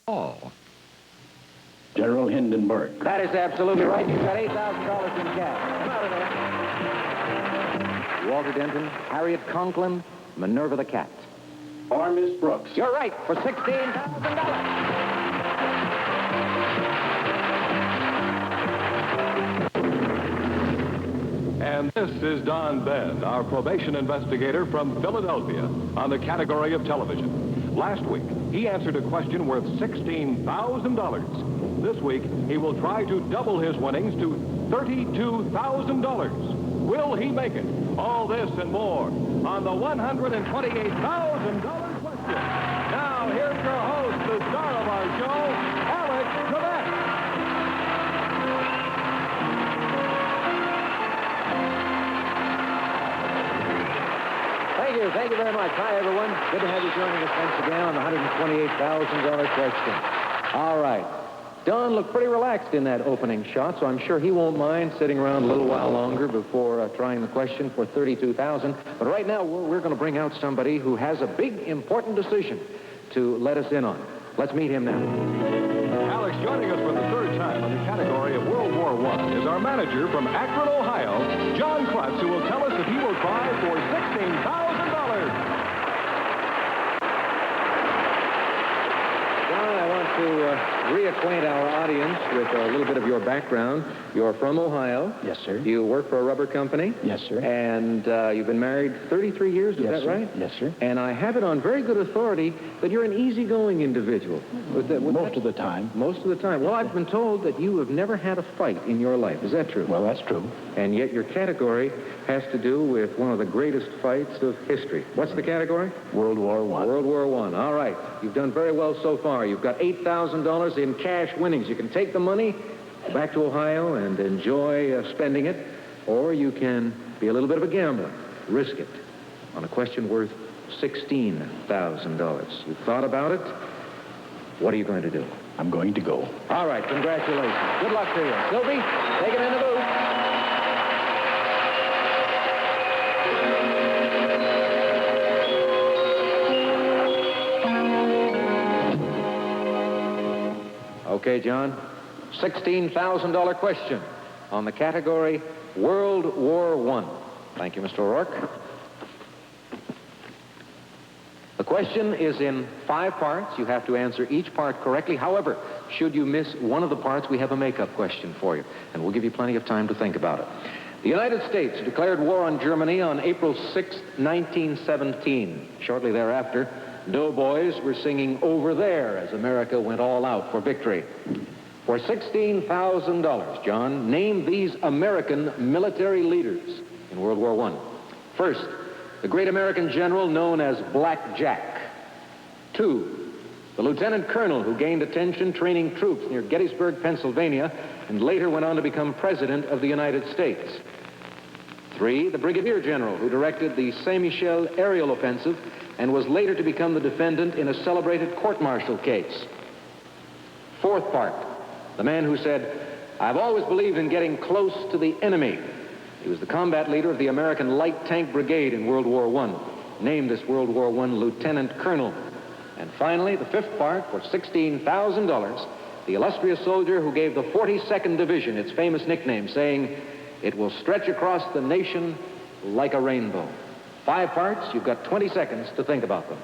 All. General Hindenburg. That is absolutely right. You've got $8,000 in cash. Come out of there. Walter Denton, Harriet Conklin, Minerva the Cat. Or Miss Brooks. You're right, for $16,000. And this is Don Ben, our probation investigator from Philadelphia, on the category of television. Last week, he answered a question worth $16,000. This week, he will try to double his winnings to $32,000. Will he make it? All this and more on the $128,000 question. Now, here's your host, the star of our show, Trebek. Thank you very much. Hi, everyone. Good to have you joining us once again on the $128,000 question. All right. Don looked pretty relaxed in that opening shot, so I'm sure he won't mind sitting around a little while longer before trying the question for $32,000. But right now, we're going to bring out somebody who has a big, important decision to let us in on. Let's meet him now. Alex, joining us for the third time in the category of World War I is our manager from Akron, Ohio, John Klutz, who will tell us if he will try for $16,000. To reacquaint our audience with a little bit of your background. You're from Ohio. Yes, sir. You work for a rubber company. Yes, sir. And you've been married 33 years, is that right? Yes, sir. And I have it on very good authority that you're an easygoing individual. Most of the time. Most of the time. Well, I've been told that you have never had a fight in your life. Is that true? Well, that's true. And yet your category has to do with one of the greatest fights of history. What's the category? World War I. World War I. All right. You've done very well so far. You've got $8,000 in cash winnings. You can take the money back to Ohio and enjoy spending it, or you can be a little bit of a gambler. Risk it on a question worth $16,000. You've thought about it. What are you going to do? I'm going to go. All right. Congratulations. Good luck to you. Sylvie, take him in the booth. Okay, John. $16,000 question on the category World War I. Thank you, Mr. O'Rourke. The question is in 5 parts. You have to answer each part correctly. However, should you miss one of the parts, we have a make-up question for you, and we'll give you plenty of time to think about it. The United States declared war on Germany on April 6, 1917. Shortly thereafter, doughboys were singing Over There as America went all out for victory. For $16,000, John, name these American military leaders in World War I. First, the great American general known as Black Jack. 2, the lieutenant colonel who gained attention training troops near Gettysburg, Pennsylvania, and later went on to become president of the United States. 3, the brigadier general who directed the Saint-Michel aerial offensive and was later to become the defendant in a celebrated court-martial case. 4th part, the man who said, "I've always believed in getting close to the enemy." He was the combat leader of the American Light Tank Brigade in World War I. Named this World War I lieutenant colonel. And finally, the 5th part, for $16,000, the illustrious soldier who gave the 42nd Division its famous nickname, saying, "It will stretch across the nation like a rainbow." 5 parts, you've got 20 seconds to think about them.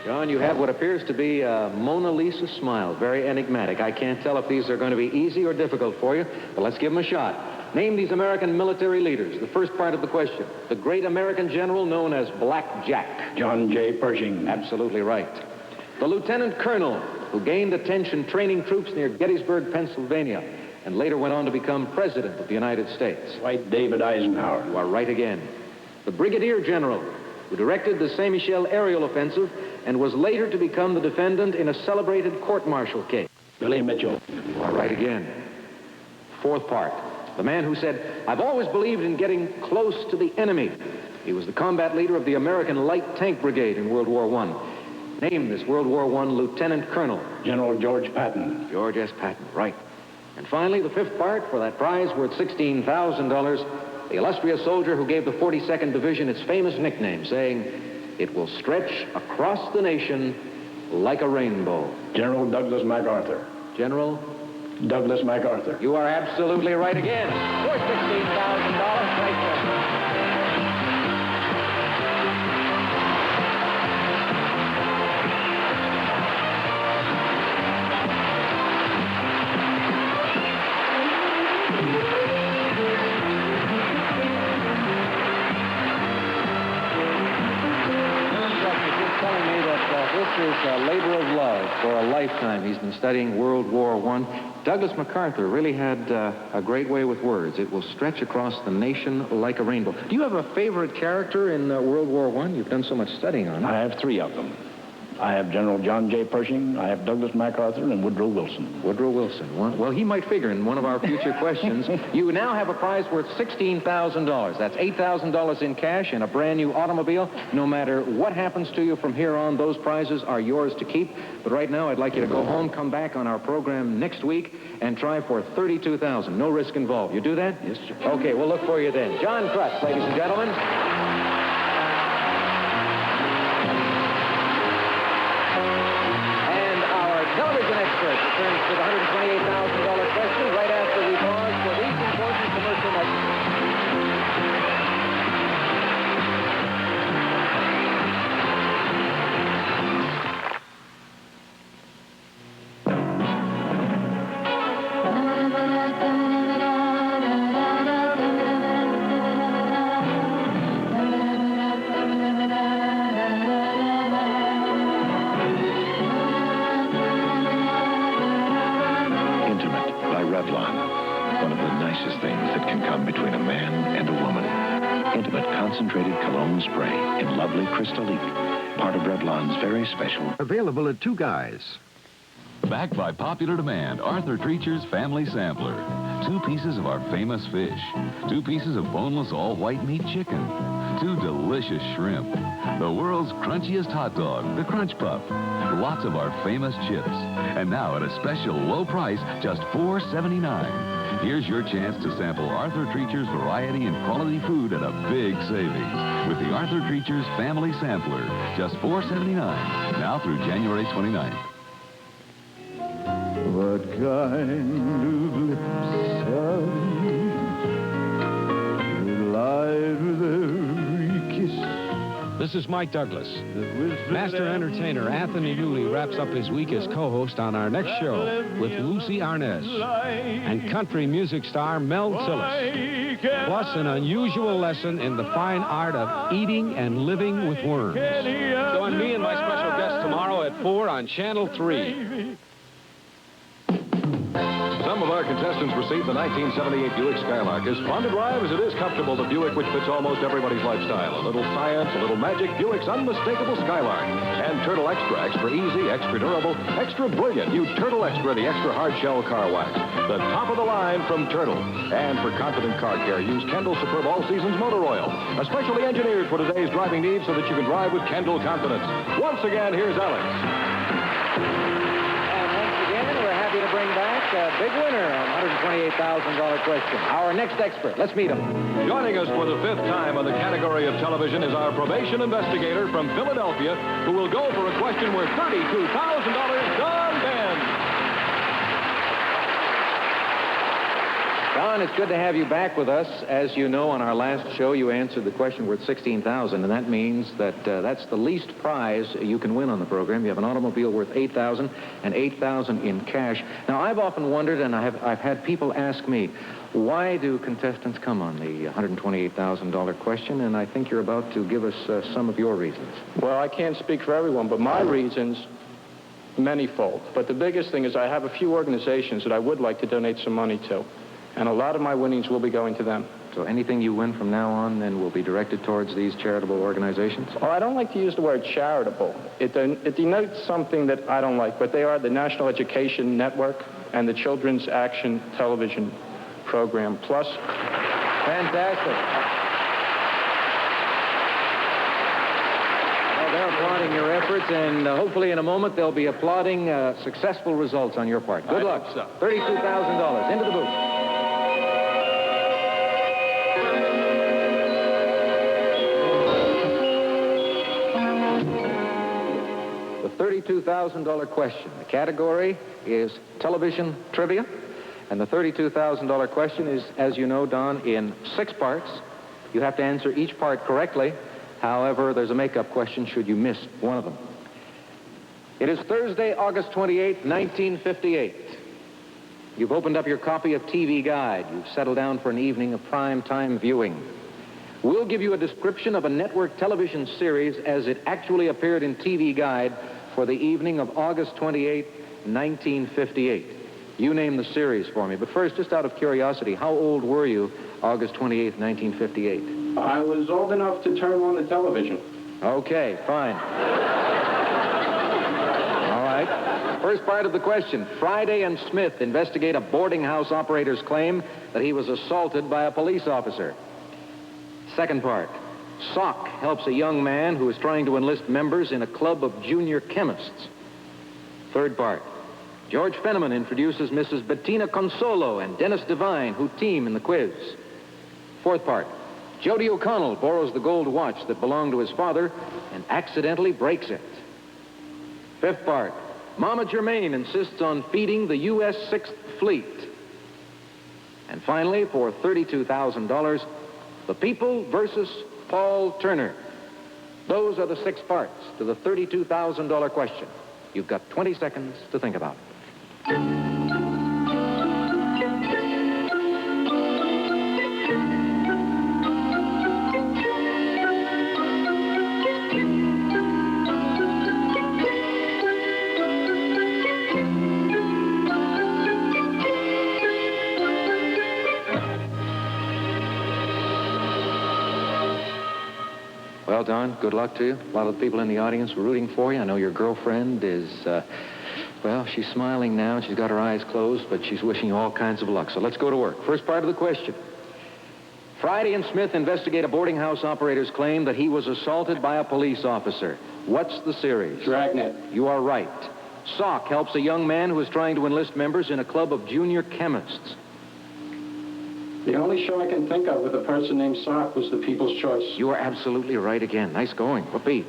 John, you have what appears to be a Mona Lisa smile, very enigmatic. I can't tell if these are going to be easy or difficult for you, but let's give them a shot. Name these American military leaders. The first part of the question. The great American general known as Black Jack. John J. Pershing. Absolutely right. The lieutenant colonel who gained attention training troops near Gettysburg, Pennsylvania, and later went on to become president of the United States. Dwight David Eisenhower. You are right again. The brigadier general who directed the Saint-Michel aerial offensive and was later to become the defendant in a celebrated court-martial case. Billy Mitchell. You are right again. 4th part. The man who said, "I've always believed in getting close to the enemy." He was the combat leader of the American Light Tank Brigade in World War I. Name this World War I Lieutenant Colonel. General George Patton. George S. Patton, right. And finally, the fifth part for that prize worth $16,000, the illustrious soldier who gave the 42nd Division its famous nickname, saying, "It will stretch across the nation like a rainbow." General Douglas MacArthur. General? Douglas MacArthur. You are absolutely right again. For $16,000, right there. This is a labor of love for a lifetime. He's been studying World War I. Douglas MacArthur really had a great way with words. It will stretch across the nation like a rainbow. Do you have a favorite character in World War I? You've done so much studying on it. I have three of them. I have General John J. Pershing, I have Douglas MacArthur, and Woodrow Wilson. Woodrow Wilson. Well, he might figure in one of our future questions. You now have a prize worth $16,000. That's $8,000 in cash and a brand new automobile. No matter what happens to you from here on, those prizes are yours to keep. But right now, I'd like you to go home, come back on our program next week, and try for $32,000. No risk involved. You do that? Yes, sir. Okay, we'll look for you then. John Crutz, ladies and gentlemen. Returns to the $128,000 question right after we pause for these important commercial messages. One of the nicest things that can come between a man and a woman. Intimate Concentrated Cologne Spray in lovely Crystalique. Part of Revlon's very special. Available at Two Guys. Backed by popular demand, Arthur Treacher's Family Sampler. 2 pieces of our famous fish. 2 pieces of boneless all-white meat chicken. 2 delicious shrimp. The world's crunchiest hot dog, the Crunch Puff. Lots of our famous chips. And now at a special low price, just $4.79. Here's your chance to sample Arthur Treacher's variety and quality food at a big savings. With the Arthur Treacher's Family Sampler, just $4.79. Now through January 29th. What kind of lips are these that lie with every kiss? This is Mike Douglas. Master entertainer Anthony Newley wraps up his week as co-host on our next show with Lucy Arnaz and country music star Mel Tillis. Plus an unusual lesson in the fine art of eating and living with worms. Join me and my special guest tomorrow at 4 on Channel 3. Some of our contestants received the 1978 Buick Skylark. As fun to drive as it is comfortable, the Buick which fits almost everybody's lifestyle. A little science, a little magic, Buick's unmistakable Skylark. And Turtle Extra, extra easy, extra durable, extra brilliant. New Turtle Extra, the extra hard shell car wax. The top of the line from Turtle. And for confident car care, use Kendall Superb All Seasons Motor Oil. Especially engineered for today's driving needs so that you can drive with Kendall confidence. Once again, here's Alex. To bring back a big winner on $128,000 question. Our next expert. Let's meet him. Joining us for the 5th time on the category of television is our probation investigator from Philadelphia, who will go for a question worth $32,000, Don Ben. Don, it's good to have you back with us. As you know, on our last show, you answered the question worth $16,000, and that means that that's the least prize you can win on the program. You have an automobile worth $8,000 and $8,000 in cash. Now, I've often wondered, and I've had people ask me, why do contestants come on the $128,000 question? And I think you're about to give us some of your reasons. Well, I can't speak for everyone, but my reasons, manyfold. But the biggest thing is I have a few organizations that I would like to donate some money to. And a lot of my winnings will be going to them. So anything you win from now on then will be directed towards these charitable organizations? Well, I don't like to use the word charitable. It denotes something that I don't like, but they are the National Education Network and the Children's Action Television program, plus... Fantastic. Well, they're applauding your efforts, and hopefully in a moment they'll be applauding successful results on your part. Good luck. hope so. $32,000 into the booth. The $32,000 question. The category is television trivia. And the $32,000 question is, as you know, Don, in 6 parts. You have to answer each part correctly. However, there's a makeup question should you miss one of them. It is Thursday, August 28, 1958. You've opened up your copy of TV Guide. You've settled down for an evening of prime time viewing. We'll give you a description of a network television series as it actually appeared in TV Guide for the evening of August 28, 1958. You name the series for me. But first, just out of curiosity, how old were you August 28, 1958? I was old enough to turn on the television. Okay, fine. All right. First part of the question. Friday and Smith investigate a boarding house operator's claim that he was assaulted by a police officer. Second part. Sock helps a young man who is trying to enlist members in a club of junior chemists. Third part. George Fenneman introduces Mrs. Bettina Consolo and Dennis Devine, who team in the quiz. Fourth part. Jody O'Connell borrows the gold watch that belonged to his father and accidentally breaks it. Fifth part. Mama Germain insists on feeding the U.S. 6th Fleet. And finally, for $32,000, The People versus Paul Turner. Those are the 6 parts to the $32,000 question. You've got 20 seconds to think about it. Well, Don, good luck to you. A lot of the people in the audience were rooting for you. I know your girlfriend is, well, she's smiling now. She's got her eyes closed, but she's wishing you all kinds of luck. So let's go to work. First part of the question. Friday and Smith investigate a boarding house operator's claim that he was assaulted by a police officer. What's the series? Dragnet. You are right. Sock helps a young man who is trying to enlist members in a club of junior chemists. The only show I can think of with a person named Sock was The People's Choice. You are absolutely right again. Nice going. Whoopee.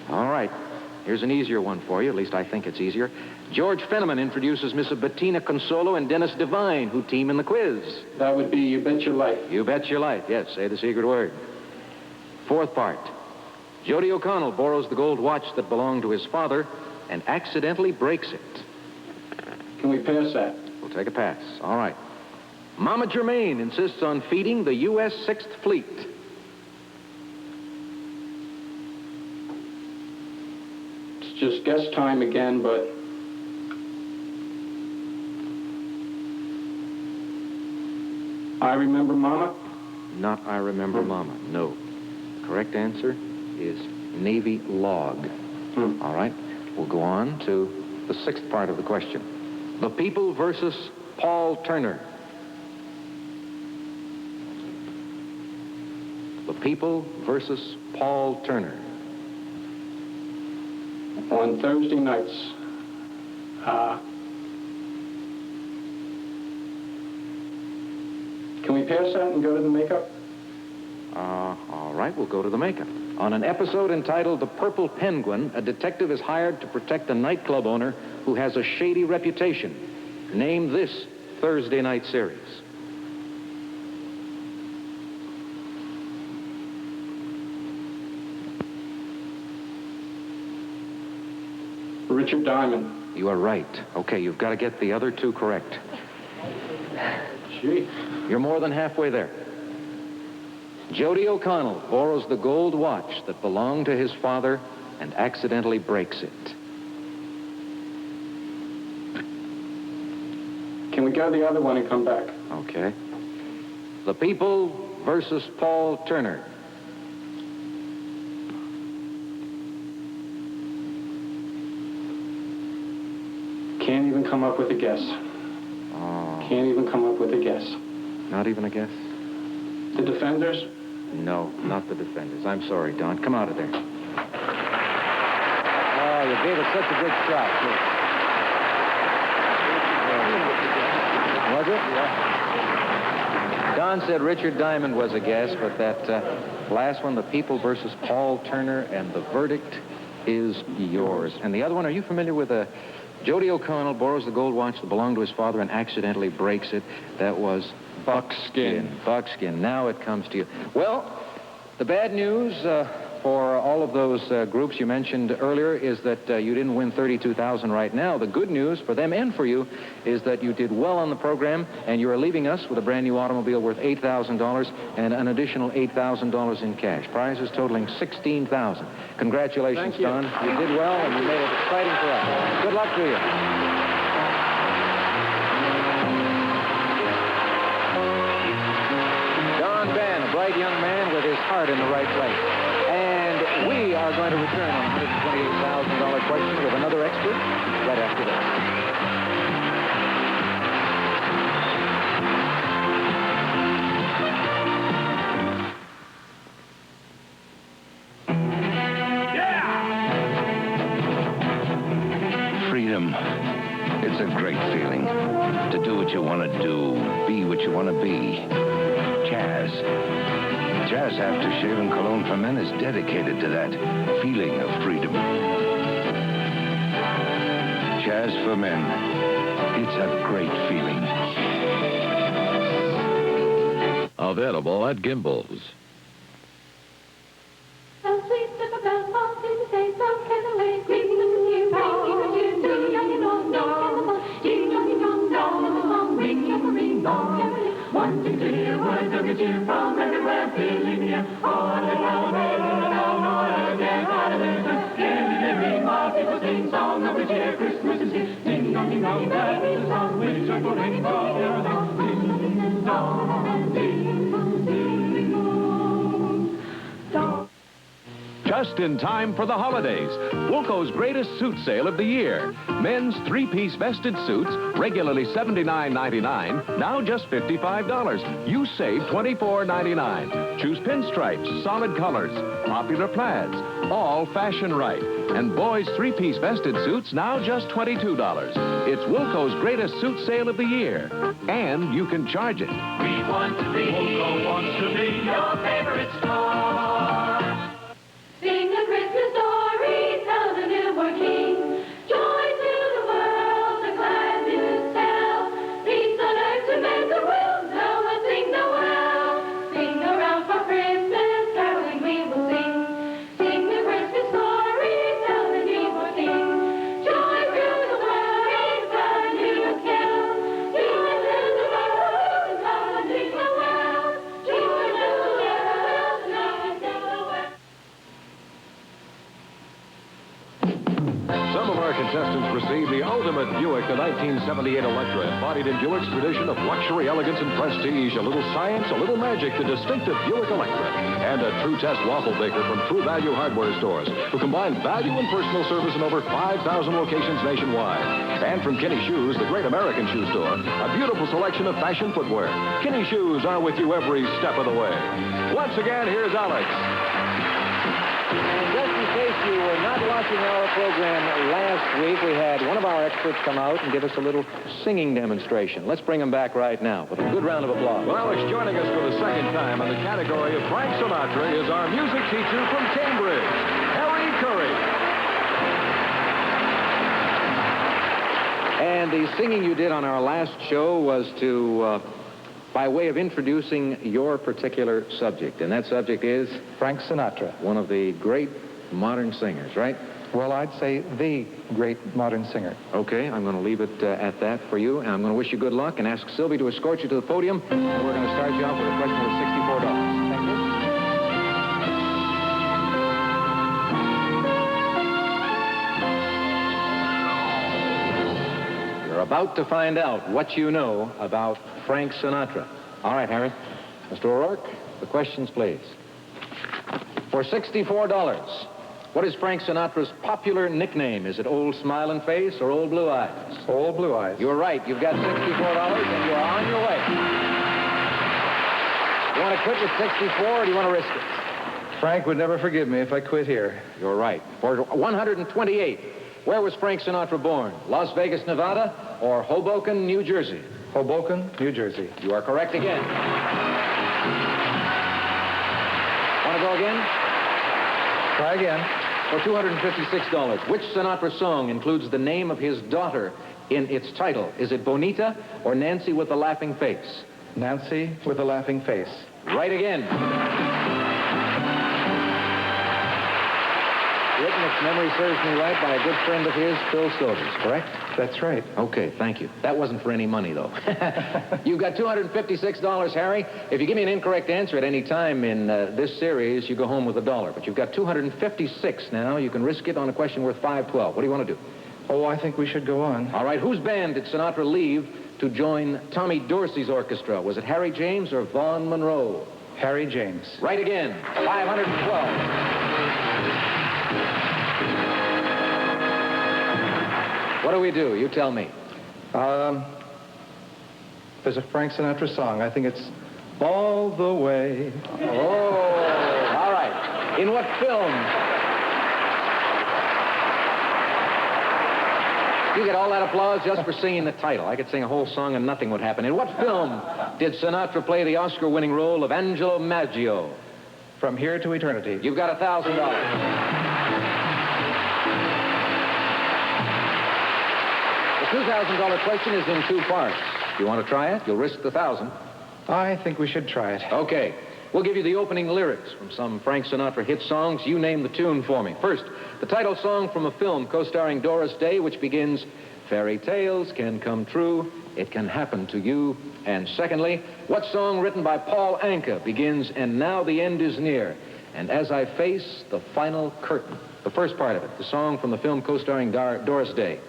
All right. Here's an easier one for you. At least I think it's easier. George Fenneman introduces Mrs. Bettina Consolo and Dennis Devine, who team in the quiz. That would be You Bet Your Life. You Bet Your Life. Yes, say the secret word. Fourth part. Jody O'Connell borrows the gold watch that belonged to his father and accidentally breaks it. Can we pass that? We'll take a pass. All right. Mama Germain insists on feeding the U.S. 6th Fleet. It's just guess time again, but... I Remember Mama? Not I Remember Mama. No. The correct answer is Navy Log. All right. We'll go on to the 6th part of the question. The People versus Paul Turner. The People versus Paul Turner. On Thursday nights. Can we pass that and go to the makeup? All right, we'll go to the makeup. On an episode entitled The Purple Penguin, a detective is hired to protect a nightclub owner who has a shady reputation. Name this Thursday night series. Richard Diamond. You are right. Okay, you've got to get the other 2 correct. Gee. You're more than halfway there. Jody O'Connell borrows the gold watch that belonged to his father and accidentally breaks it. Can we go to the other one and come back? Okay. The People versus Paul Turner. Can't even come up with a guess. Oh. Can't even come up with a guess. Not even a guess? The Defenders? No, not the Defenders. I'm sorry, Don. Come out of there. Oh, you gave it such a good shot, too. Was it? Yeah. Don said Richard Diamond was a guess, but that last one, The People versus Paul Turner, and the verdict is yours. And the other one, are you familiar with Jody O'Connell borrows the gold watch that belonged to his father and accidentally breaks it? That was Buckskin. Buckskin. Now it comes to you. Well, the bad news for all of those groups you mentioned earlier is that you didn't win $32,000 right now. The good news for them and for you is that you did well on the program, and you are leaving us with a brand new automobile worth $8,000 and an additional $8,000 in cash. Prizes totaling $16,000. Congratulations, Thank you. Don. You did well, and you made it exciting for us. Good luck to you. Don Van, a bright young man with his heart in the right place. And we are going to return on the $128,000 question with another expert right after this. Freedom. It's a great feeling. To do what you want to do, be what you want to be. Jazz. Jazz aftershave and cologne for men is dedicated to that feeling of freedom. Jazz for men. It's a great feeling. Available at Gimbel's. Just in time for the holidays, Woolco's greatest suit sale of the year. Men's three-piece vested suits, regularly $79.99, now just $55. You save $24.99. Choose pinstripes, solid colors, popular plaids, all fashion right. And boys' three-piece vested suits, now just $22. It's Woolco's greatest suit sale of the year. And you can charge it. We want to be, Woolco wants to be your favorite store. Sing a Christmas story, tell the newborn king. Joy to the world, the glad news tell. Peace on earth to mend the world, now and sing the well. Sing around for Christmas, caroling we will sing. Sing the Christmas story, tell the newborn king. Joy to the world, glad news tell. Joy to the world, now and sing the well. Joy to the world, now and sing the well. Some of our contestants received the ultimate Buick, the 1978 Electra, embodied in Buick's tradition of luxury, elegance, and prestige. A little science, a little magic, the distinctive Buick Electra. And a True Test waffle baker from True Value Hardware Stores, who combines value and personal service in over 5,000 locations nationwide. And from Kinney Shoes, the great American shoe store, a beautiful selection of fashion footwear. Kinney Shoes are with you every step of the way. Once again, here's Alex. And just in case you were not watching our program last week, we had one of our experts come out and give us a little singing demonstration. Let's bring him back right now with a good round of applause. Well, Alex, joining us for the second time in the category of Frank Sinatra is our music teacher from Cambridge, Harry Curry. And the singing you did on our last show was to, by way of introducing your particular subject. And that subject is? Frank Sinatra. One of the great modern singers, right? Well, I'd say the great modern singer. Okay, I'm going to leave it at that for you, and I'm going to wish you good luck and ask Sylvie to escort you to the podium. And we're going to start you off with a question worth $64. Thank you. You're about to find out what you know about Frank Sinatra. All right, Harry. Mr. O'Rourke, the questions, please. For $64, what is Frank Sinatra's popular nickname? Is it Old Smiling Face or Old Blue Eyes? Old Blue Eyes. You're right. You've got $64 and you're on your way. to quit with 64, or do you want to risk it? Frank would never forgive me if I quit here. You're right. For 128, where was Frank Sinatra born? Las Vegas, Nevada, or Hoboken, New Jersey? Hoboken, New Jersey. You are correct again. Want to go again? Try again. For $256, which Sinatra song includes the name of his daughter in its title? Is it Bonita or Nancy with the Laughing Face? Nancy with a laughing face. Right again. Written, if memory serves me right, by a good friend of his, Phil Silvers, correct? That's right. Okay, thank you. That wasn't for any money, though. You've got $256, Harry. If you give me an incorrect answer at any time in this series, you go home with $1. But you've got $256 now. You can risk it on a question worth $512. What do you want to do? Oh, I think we should go on. All right, whose band did Sinatra leave to join Tommy Dorsey's orchestra? Was it Harry James or Vaughn Monroe? Harry James. Right again. 512. What do we do? You tell me. There's a Frank Sinatra song. I think it's All the Way. Oh, all right. In what film? You get all that applause just for singing the title. I could sing a whole song and nothing would happen. In what film did Sinatra play the Oscar-winning role of Angelo Maggio? From Here to Eternity. You've got $1,000. The $2,000 question is in 2 parts. You want to try it? You'll risk the $1,000. I think we should try it. Okay. We'll give you the opening lyrics from some Frank Sinatra hit songs. You name the tune for me. First, the title song from a film co-starring Doris Day, which begins, "Fairy tales can come true, it can happen to you." And secondly, what song written by Paul Anka begins, "And now the end is near, and as I face the final curtain." The first part of it, the song from the film co-starring Doris Day.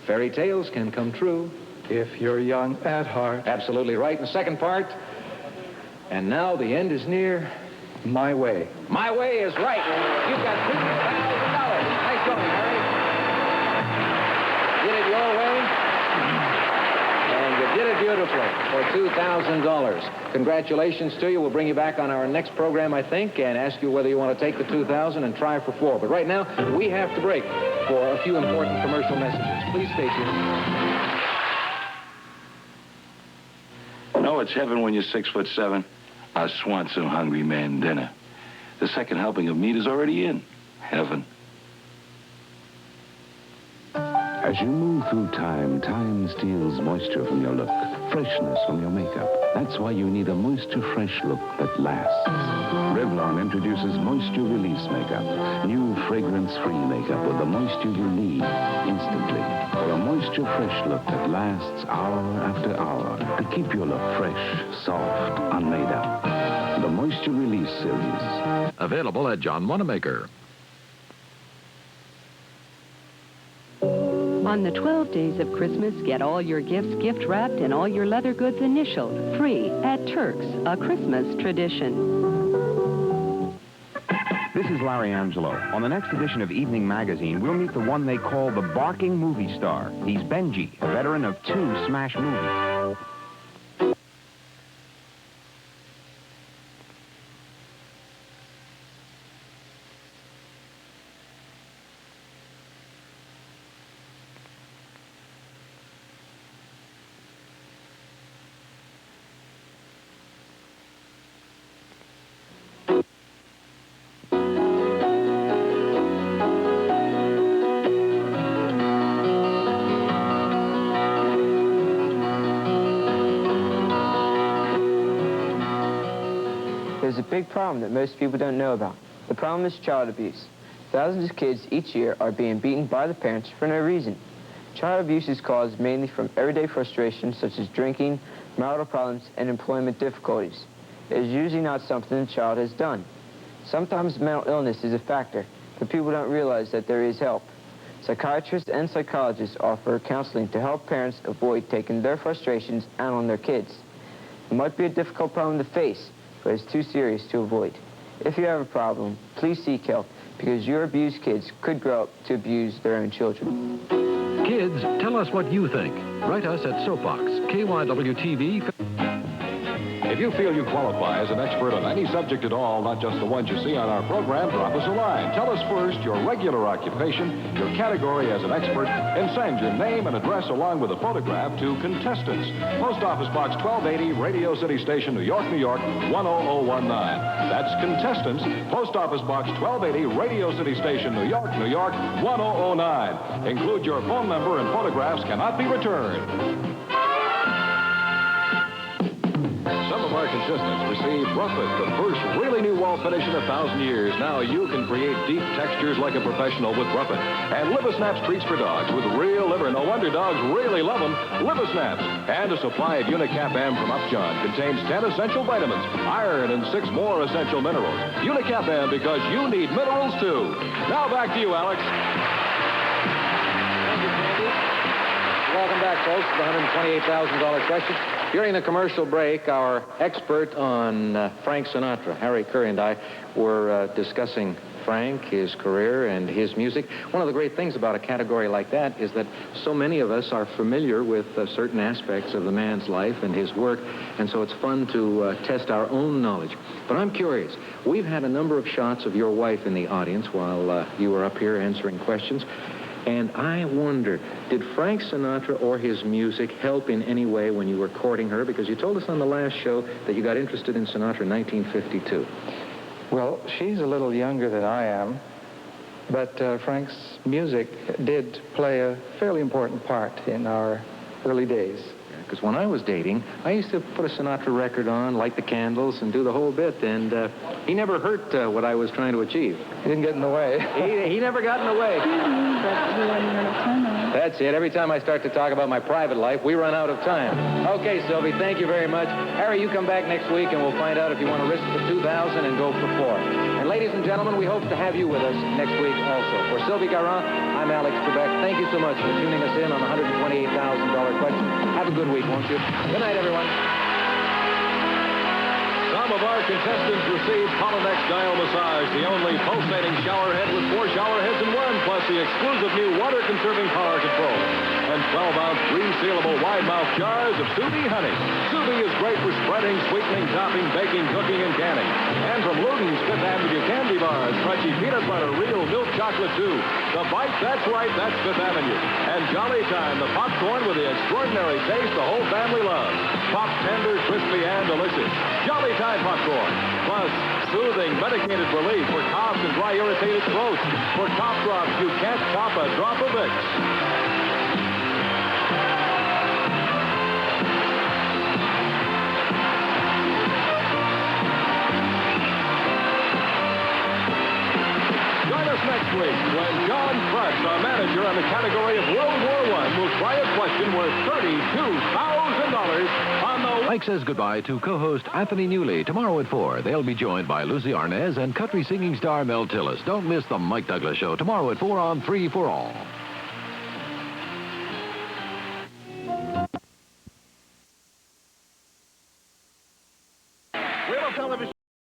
Fairy tales can come true. If you're young at heart. Absolutely right. And the second part, and now the end is near. My Way. My Way is right. You've got $2,000. Nice going, Harry. Did it your way, and you did it beautifully for $2,000. Congratulations to you. We'll bring you back on our next program, I think, and ask you whether you want to take the $2,000 and try for $4. But right now, we have to break for a few important commercial messages. Please stay tuned. No, it's heaven when you're 6'7". I just want some hungry man dinner. The second helping of meat is already in. Heaven. As you move through time, time steals moisture from your look, freshness from your makeup. That's why you need a moisture-fresh look that lasts. Revlon introduces Moisture Release Makeup, new fragrance-free makeup with the moisture you need instantly. For a moisture-fresh look that lasts hour after hour to keep your look fresh, soft, unmade up. The Moisture Release Series. Available at John Wanamaker. On the 12 days of Christmas, get all your gifts gift-wrapped and all your leather goods initialed, free at Turk's, a Christmas tradition. This is Larry Angelo. On the next edition of Evening Magazine, we'll meet the one they call the barking movie star. He's Benji, a veteran of 2 smash movies. There's a big problem that most people don't know about. The problem is child abuse. Thousands of kids each year are being beaten by the parents for no reason. Child abuse is caused mainly from everyday frustrations such as drinking, marital problems, and employment difficulties. It is usually not something the child has done. Sometimes mental illness is a factor, but people don't realize that there is help. Psychiatrists and psychologists offer counseling to help parents avoid taking their frustrations out on their kids. It might be a difficult problem to face, but it's too serious to avoid. If you have a problem, please seek help, because your abused kids could grow up to abuse their own children. Kids, tell us what you think. Write us at Soapbox, KYW-TV. If you feel you qualify as an expert on any subject at all, not just the ones you see on our program, drop us a line. Tell us first your regular occupation, your category as an expert, and send your name and address along with a photograph to Contestants, Post Office Box 1280, Radio City Station, New York, New York, 10019. That's Contestants, Post Office Box 1280, Radio City Station, New York, New York, 1009. Include your phone number and photographs cannot be returned. Some of our contestants received Ruffet, the first really new wall finish in 1,000 years. Now you can create deep textures like a professional with Ruffet. And Liver Snaps treats for dogs with real liver. No wonder dogs really love them. Liver Snaps. And a supply of Unicap M from Upjohn contains 10 essential vitamins, iron, and 6 more essential minerals. Unicap M, because you need minerals too. Now back to you, Alex. Thank you, Candy. Welcome back, folks, to the $128,000 question. During the commercial break, our expert on Frank Sinatra, Harry Curry, and I were discussing Frank, his career, and his music. One of the great things about a category like that is that so many of us are familiar with certain aspects of the man's life and his work, and so it's fun to test our own knowledge. But I'm curious. We've had a number of shots of your wife in the audience while you were up here answering questions. And I wonder, did Frank Sinatra or his music help in any way when you were courting her? Because you told us on the last show that you got interested in Sinatra in 1952. Well, she's a little younger than I am, but Frank's music did play a fairly important part in our early days. Because when I was dating, I used to put a Sinatra record on, light the candles, and do the whole bit, and he never hurt what I was trying to achieve. He didn't get in the way. He never got in the way. That's it. Every time I start to talk about my private life, we run out of time. Okay, Sylvie, thank you very much. Harry, you come back next week, and we'll find out if you want to risk the $2,000 and go for $4. And ladies and gentlemen, we hope to have you with us next week also. For Sylvie Garant, I'm Alex Trebek. Thank you so much for tuning us in on the $128,000 question. Have a good week, won't you? Good night, everyone. Some of our contestants received Polonex Dial Massage, the only pulsating shower head with 4 shower heads in one, plus the exclusive new water-conserving power control. And 12-ounce resealable wide-mouth jars of Sous Vide honey. Sous Vide is great for spreading, sweetening, topping, baking, cooking, and canning. And from Luden's Fifth Avenue candy bars, crunchy peanut butter, real milk chocolate too. The bite, that's right, that's Fifth Avenue. And Jolly Time, the popcorn with the extraordinary taste the whole family loves. Pop tender, crispy, and delicious. Jolly Time popcorn. Plus, soothing, medicated relief for coughs and dry, irritated throats. For cough drops, you can't top a drop of Vicks. Next week, when John Press, our manager on the category of World War I, will try a question worth $32,000 on the... Mike says goodbye to co-host Anthony Newley tomorrow at 4. They'll be joined by Lucy Arnaz and country singing star Mel Tillis. Don't miss the Mike Douglas Show tomorrow at 4 on 3 for All. Wheel of Television